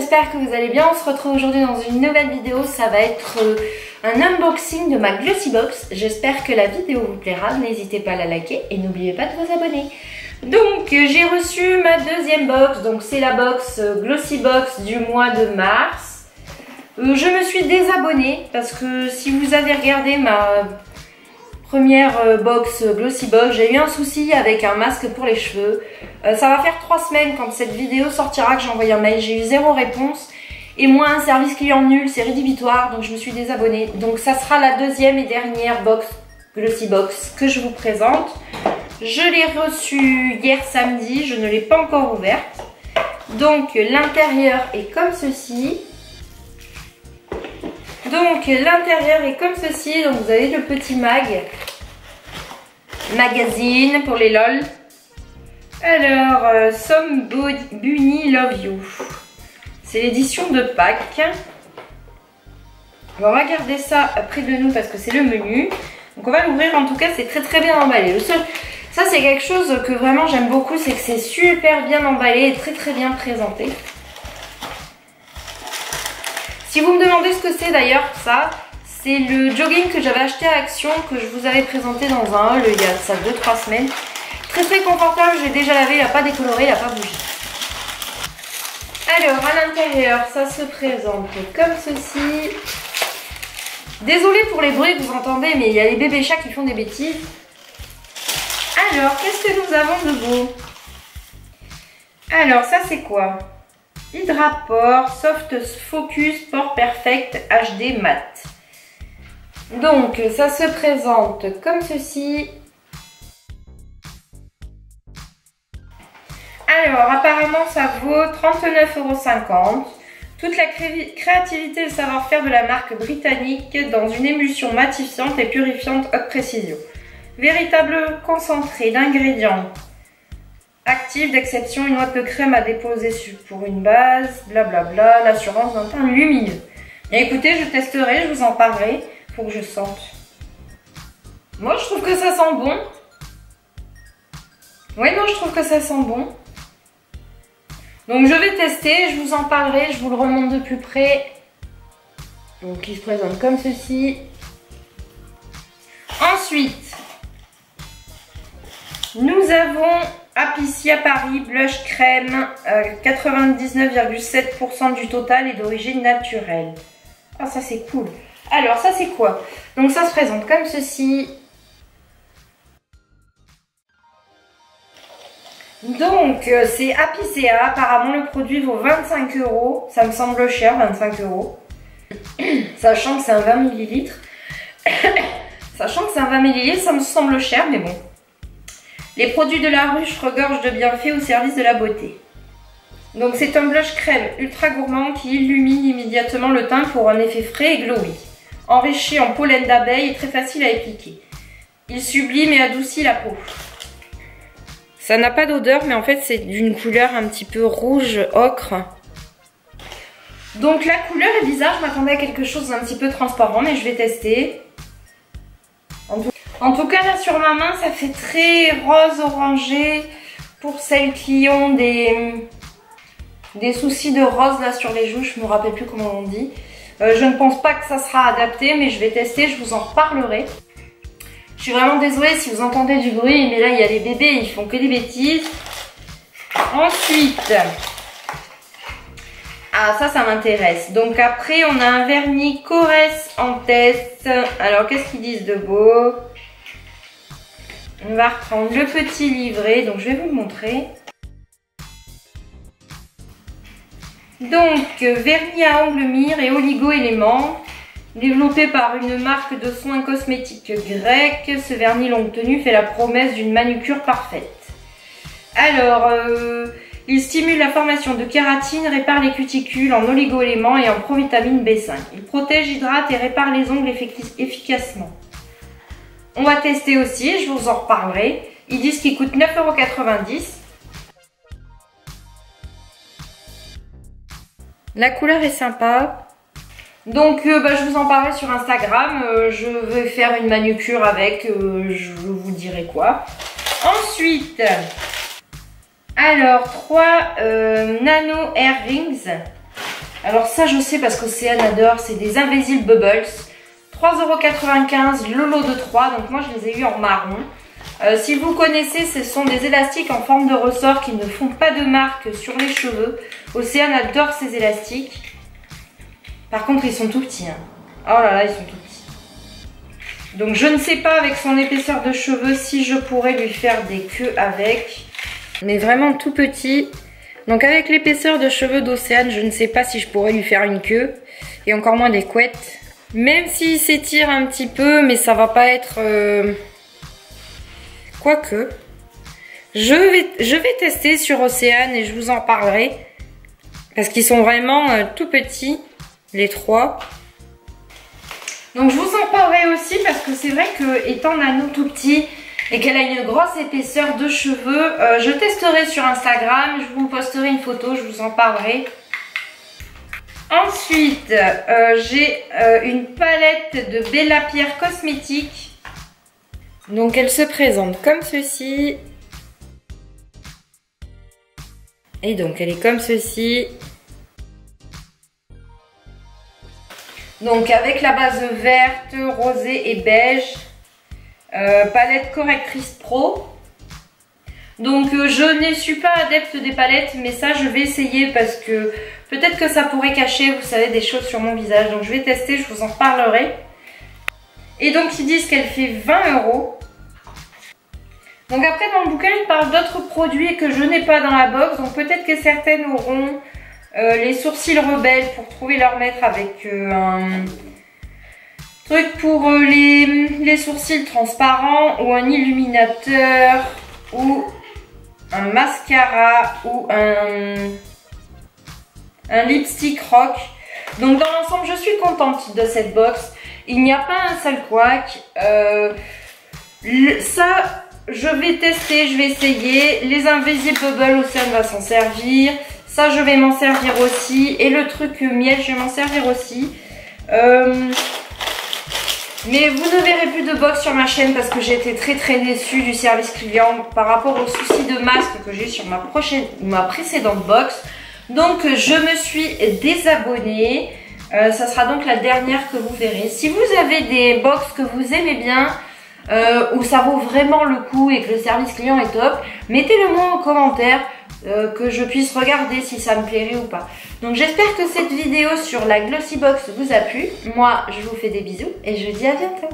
j'espère que vous allez bien. On se retrouve aujourd'hui dans une nouvelle vidéo. Ça va être un unboxing de ma Glossy Box. J'espère que la vidéo vous plaira. N'hésitez pas à la liker et n'oubliez pas de vous abonner. Donc j'ai reçu ma deuxième box. Donc c'est la box Glossy Box du mois de mars. Je me suis désabonnée parce que si vous avez regardé ma première box Glossy Box, j'ai eu un souci avec un masque pour les cheveux. Ça va faire 3 semaines quand cette vidéo sortira que j'ai envoyé un mail. J'ai eu 0 réponse. Et moi, un service client nul, c'est rédhibitoire. Donc je me suis désabonnée. Donc ça sera la deuxième et dernière box Glossy Box que je vous présente. Je l'ai reçue hier samedi. Je ne l'ai pas encore ouverte. Donc l'intérieur est comme ceci. Donc l'intérieur est comme ceci. Donc vous avez le petit magazine pour les lol. Alors, Somebody Love You. C'est l'édition de Pâques. On va garder ça près de nous parce que c'est le menu. Donc on va l'ouvrir. En tout cas, c'est très bien emballé. Ça c'est quelque chose que vraiment j'aime beaucoup, c'est que c'est super bien emballé et très bien présenté. Si vous me demandez ce que c'est d'ailleurs, ça, c'est le jogging que j'avais acheté à Action, que je vous avais présenté dans un haul il y a ça 2-3 semaines. Très confortable, j'ai déjà lavé, il n'a pas décoloré, il n'a pas bougé. Alors à l'intérieur, ça se présente comme ceci. Désolée pour les bruits que vous entendez, mais il y a les bébés chats qui font des bêtises. Alors, qu'est-ce que nous avons de beau? Alors, ça c'est quoi? Hydraport Soft Focus Pore Perfect HD Matte. Donc, ça se présente comme ceci. Alors, apparemment, ça vaut 39,50 €. Toute la créativité et le savoir-faire de la marque britannique dans une émulsion matifiante et purifiante haute précision. Véritable concentré d'ingrédients actifs d'exception, une ouate de crème à déposer pour une base, blablabla, l'assurance d'un teint lumineux. Et écoutez, je testerai, je vous en parlerai. Faut que je sente. Moi, je trouve que ça sent bon. Oui, non, je trouve que ça sent bon. Donc je vais tester, je vous en parlerai, je vous le remonte de plus près. Donc il se présente comme ceci. Ensuite, nous avons Applicia Paris Blush Crème, 99,7% du total est d'origine naturelle. Ah, ça c'est cool. Alors ça c'est quoi? Donc ça se présente comme ceci. Donc c'est Apicea, apparemment le produit vaut 25 €, ça me semble cher, 25 €, sachant que c'est un 20 ml, sachant que c'est un 20 ml, ça me semble cher, mais bon. Les produits de la ruche regorgent de bienfaits au service de la beauté. Donc c'est un blush crème ultra gourmand qui illumine immédiatement le teint pour un effet frais et glowy, enrichi en pollen d'abeille et très facile à appliquer. Il sublime et adoucit la peau. Ça n'a pas d'odeur, mais en fait, c'est d'une couleur un petit peu rouge ocre. Donc, la couleur est bizarre. Je m'attendais à quelque chose d'un petit peu transparent, mais je vais tester. En tout cas, là, sur ma main, ça fait très rose orangé. Pour celles qui ont des soucis de rose là sur les joues, je ne me rappelle plus comment on dit. Je ne pense pas que ça sera adapté, mais je vais tester. Je vous en reparlerai. Je suis vraiment désolée si vous entendez du bruit, mais là, il y a les bébés, ils font que des bêtises. Ensuite, ah, ça m'intéresse. Donc après, on a un vernis Coresse en test. Alors, qu'est-ce qu'ils disent de beau? On va reprendre le petit livret, donc je vais vous le montrer. Donc, vernis à ongles myrrhe et oligo-éléments. Développé par une marque de soins cosmétiques grecque, ce vernis longue tenue fait la promesse d'une manucure parfaite. Alors, il stimule la formation de kératine, répare les cuticules en oligo-éléments et en provitamine B5. Il protège, hydrate et répare les ongles efficacement. On va tester aussi, je vous en reparlerai. Ils disent qu'il coûte 9,90 €. La couleur est sympa. Donc je vous en parlerai sur Instagram, je vais faire une manucure avec, je vous dirai quoi. Ensuite, alors 3 Nano Air Rings. Alors ça je sais parce qu'Océane adore, c'est des Invisible Bubbles. 3,95 € le lot de 3, donc moi je les ai eu en marron. Si vous connaissez, ce sont des élastiques en forme de ressort qui ne font pas de marque sur les cheveux. Océane adore ces élastiques. Par contre ils sont tout petits. Hein. Oh là là, ils sont tout petits. Donc je ne sais pas avec son épaisseur de cheveux si je pourrais lui faire des queues avec. Mais vraiment tout petit. Donc avec l'épaisseur de cheveux d'Océane, je ne sais pas si je pourrais lui faire une queue. Et encore moins des couettes. Même s'il s'étire un petit peu, mais ça va pas être... Quoique. Je vais tester sur Océane et je vous en parlerai. Parce qu'ils sont vraiment tout petits, les trois. Donc je vous en parlerai aussi parce que c'est vrai que étant Nano tout petit et qu'elle a une grosse épaisseur de cheveux, je testerai sur Instagram, je vous posterai une photo, je vous en parlerai. Ensuite, j'ai une palette de Bella Pierre Cosmétiques. Donc elle se présente comme ceci. Et donc elle est comme ceci. Donc avec la base verte, rosée et beige. Palette correctrice pro. Donc je ne suis pas adepte des palettes, mais ça je vais essayer parce que peut-être que ça pourrait cacher, vous savez, des choses sur mon visage. Donc je vais tester, je vous en parlerai. Et donc ils disent qu'elle fait 20 €. Donc après dans le bouquin ils parlent d'autres produits que je n'ai pas dans la box. Donc peut-être que certaines auront les sourcils rebelles pour trouver leur maître avec un truc pour les sourcils transparents ou un illuminateur ou un mascara ou un lipstick rock. Donc dans l'ensemble je suis contente de cette box. Il n'y a pas un seul couac. Ça je vais tester, je vais essayer. Les Invisible Bubbles, Océane va s'en servir. Ça je vais m'en servir aussi. Et le truc miel je vais m'en servir aussi. Mais vous ne verrez plus de box sur ma chaîne parce que j'ai été très déçue du service client par rapport aux soucis de masque que j'ai eu sur ma précédente box. Donc je me suis désabonnée. Ça sera donc la dernière que vous verrez. Si vous avez des box que vous aimez bien, où ça vaut vraiment le coup et que le service client est top, mettez-le moi en commentaire que je puisse regarder si ça me plairait ou pas. Donc j'espère que cette vidéo sur la Glossy Box vous a plu. Moi je vous fais des bisous et je vous dis à bientôt.